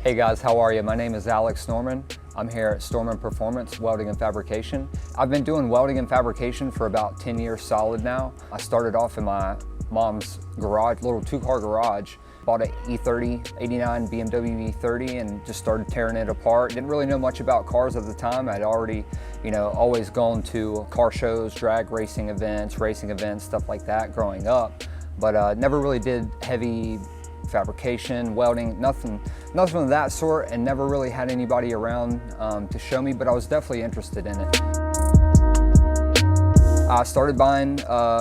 Hey guys, how are you? My name is Alex Storman. I'm here at Storman Performance, Welding and Fabrication. I've been doing welding and fabrication for about 10 years solid now. I started off in my mom's garage, little two-car garage. Bought an E30, 89 BMW E30 and just started tearing it apart. Didn't really know much about cars at the time. I'd already, always gone to car shows, drag racing events, stuff like that growing up. But never really did heavy fabrication, welding, nothing of that sort, and never really had anybody around to show me, but I was definitely interested in it. I started buying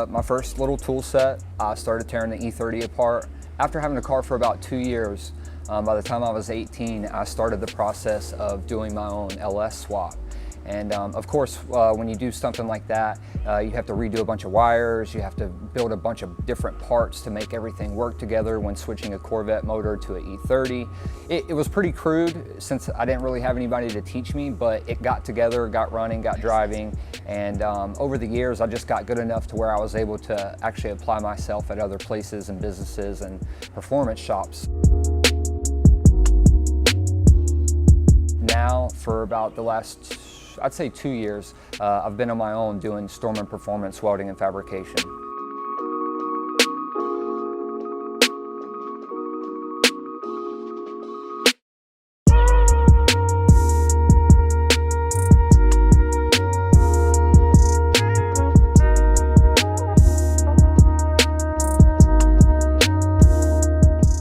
my first little tool set. I started tearing the E30 apart. After having a car for about 2 years, by the time I was 18, I started the process of doing my own LS swap. And of course, when you do something like that, you have to redo a bunch of wires, you have to build a bunch of different parts to make everything work together when switching a Corvette motor to an E30. It was pretty crude since I didn't really have anybody to teach me, but it got together, got running, got driving, and over the years I just got good enough to where I was able to actually apply myself at other places and businesses and performance shops. Now, for about the last, I'd say 2 years, I've been on my own doing Storman Performance Welding and Fabrication.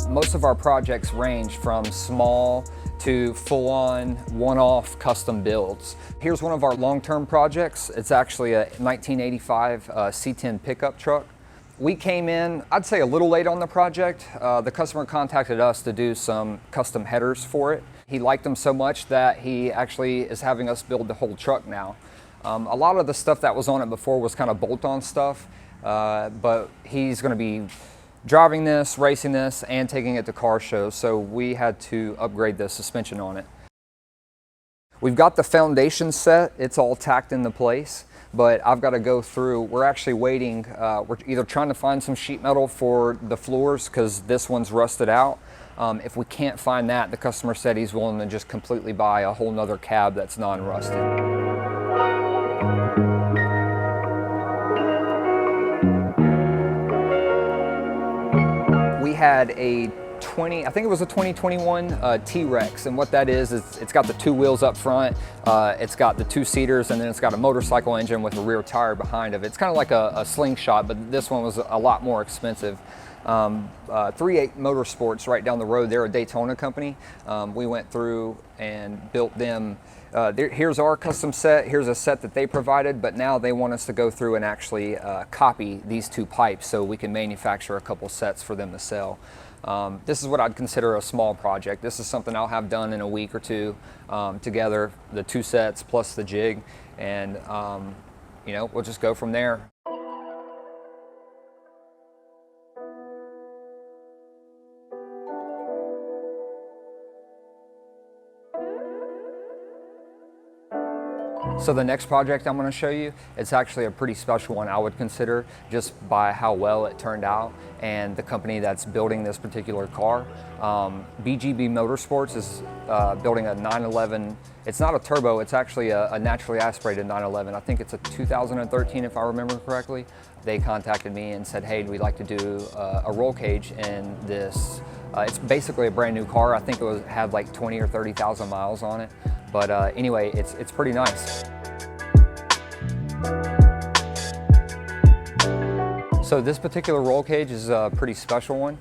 Most of our projects range from small to full-on, one-off custom builds. Here's one of our long-term projects. It's actually a 1985 C10 pickup truck. We came in, I'd say a little late on the project. The customer contacted us to do some custom headers for it. He liked them so much that he actually is having us build the whole truck now. A lot of the stuff that was on it before was kind of bolt-on stuff, but he's gonna be driving this, racing this, and taking it to car shows, so we had to upgrade the suspension on it. We've got the foundation set, it's all tacked into place, but I've got to go through, we're actually waiting, we're either trying to find some sheet metal for the floors because this one's rusted out. If we can't find that, the customer said he's willing to just completely buy a whole nother cab that's non-rusted. Had a I think it was a 2021 T-Rex, and what that is it's got the two wheels up front, it's got the two seaters, and then it's got a motorcycle engine with a rear tire behind it. It's kind of like a slingshot, but this one was a lot more expensive. 38 Motorsports right down the road, they're a Daytona company. We went through and built them. Here's our custom set, here's a set that they provided, but now they want us to go through and actually copy these two pipes so we can manufacture a couple sets for them to sell. This is what I'd consider a small project. This is something I'll have done in a week or two together, the two sets plus the jig, and we'll just go from there. So the next project I'm going to show you, it's actually a pretty special one I would consider just by how well it turned out and the company that's building this particular car. BGB Motorsports is building a 911. It's not a turbo, it's actually a naturally aspirated 911. I think it's a 2013 if I remember correctly. They contacted me and said, hey, we'd like to do a roll cage in this. It's basically a brand new car. I think it had like 20 or 30,000 miles on it. But anyway, it's pretty nice. So this particular roll cage is a pretty special one,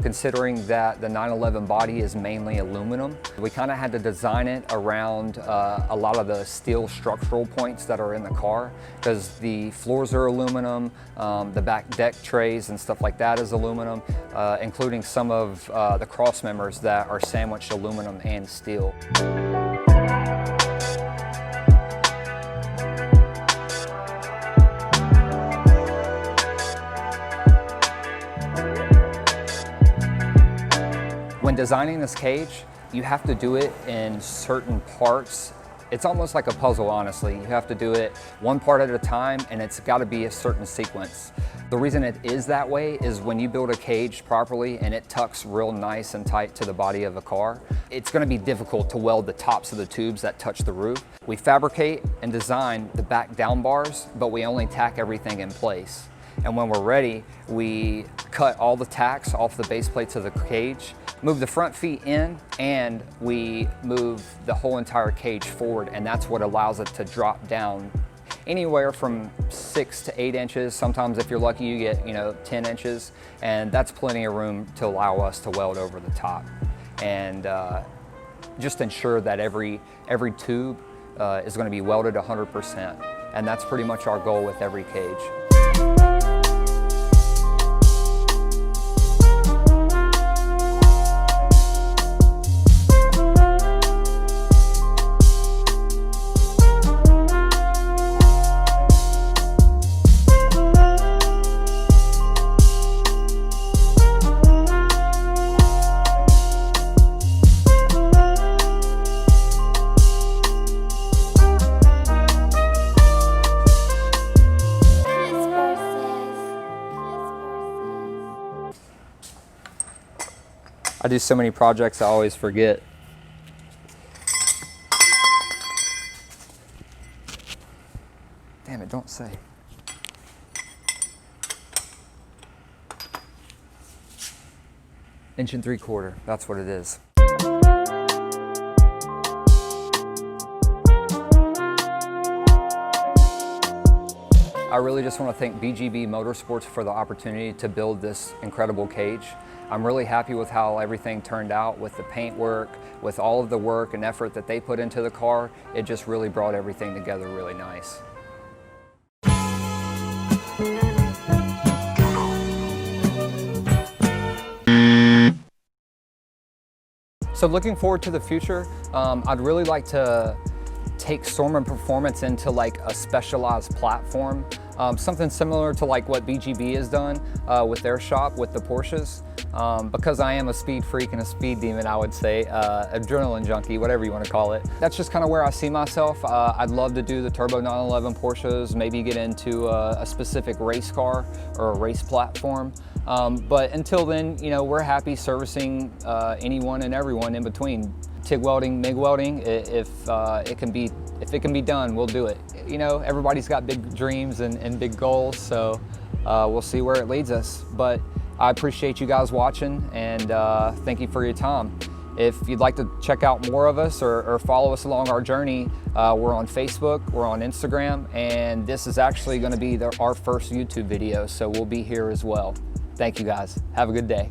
considering that the 911 body is mainly aluminum. We kind of had to design it around a lot of the steel structural points that are in the car, because the floors are aluminum, the back deck trays and stuff like that is aluminum, including some of the cross members that are sandwiched aluminum and steel. When designing this cage, you have to do it in certain parts It's almost like a puzzle, honestly. You have to do it one part at a time, and it's got to be a certain sequence. The reason it is that way is when you build a cage properly and it tucks real nice and tight to the body of a car, it's going to be difficult to weld the tops of the tubes that touch the roof. We fabricate and design the back down bars, but we only tack everything in place. And when we're ready, we cut all the tacks off the base plates of the cage, move the front feet in, and we move the whole entire cage forward, and that's what allows it to drop down anywhere from 6 to 8 inches. Sometimes if you're lucky, you get 10 inches, and that's plenty of room to allow us to weld over the top. And just ensure that every tube is going to be welded 100%. And that's pretty much our goal with every cage. I do so many projects, I always forget. Damn it, don't say. Inch and 3/4, that's what it is. I really just want to thank BGB Motorsports for the opportunity to build this incredible cage. I'm really happy with how everything turned out with the paint work, with all of the work and effort that they put into the car. It just really brought everything together really nice. So looking forward to the future, I'd really like to take Storman Performance into like a specialized platform, something similar to like what BGB has done with their shop with the Porsches. Because I am a speed freak and a speed demon, I would say, adrenaline junkie, whatever you want to call it. That's just kind of where I see myself. I'd love to do the Turbo 911 Porsches, maybe get into a specific race car or a race platform. But until then, we're happy servicing anyone and everyone in between. TIG welding, MIG welding, if it can be done, we'll do it. Everybody's got big dreams and big goals, so we'll see where it leads us. But I appreciate you guys watching, and thank you for your time. If you'd like to check out more of us or follow us along our journey, we're on Facebook, we're on Instagram, and this is actually going to be our first YouTube video, so we'll be here as well. Thank you guys. Have a good day.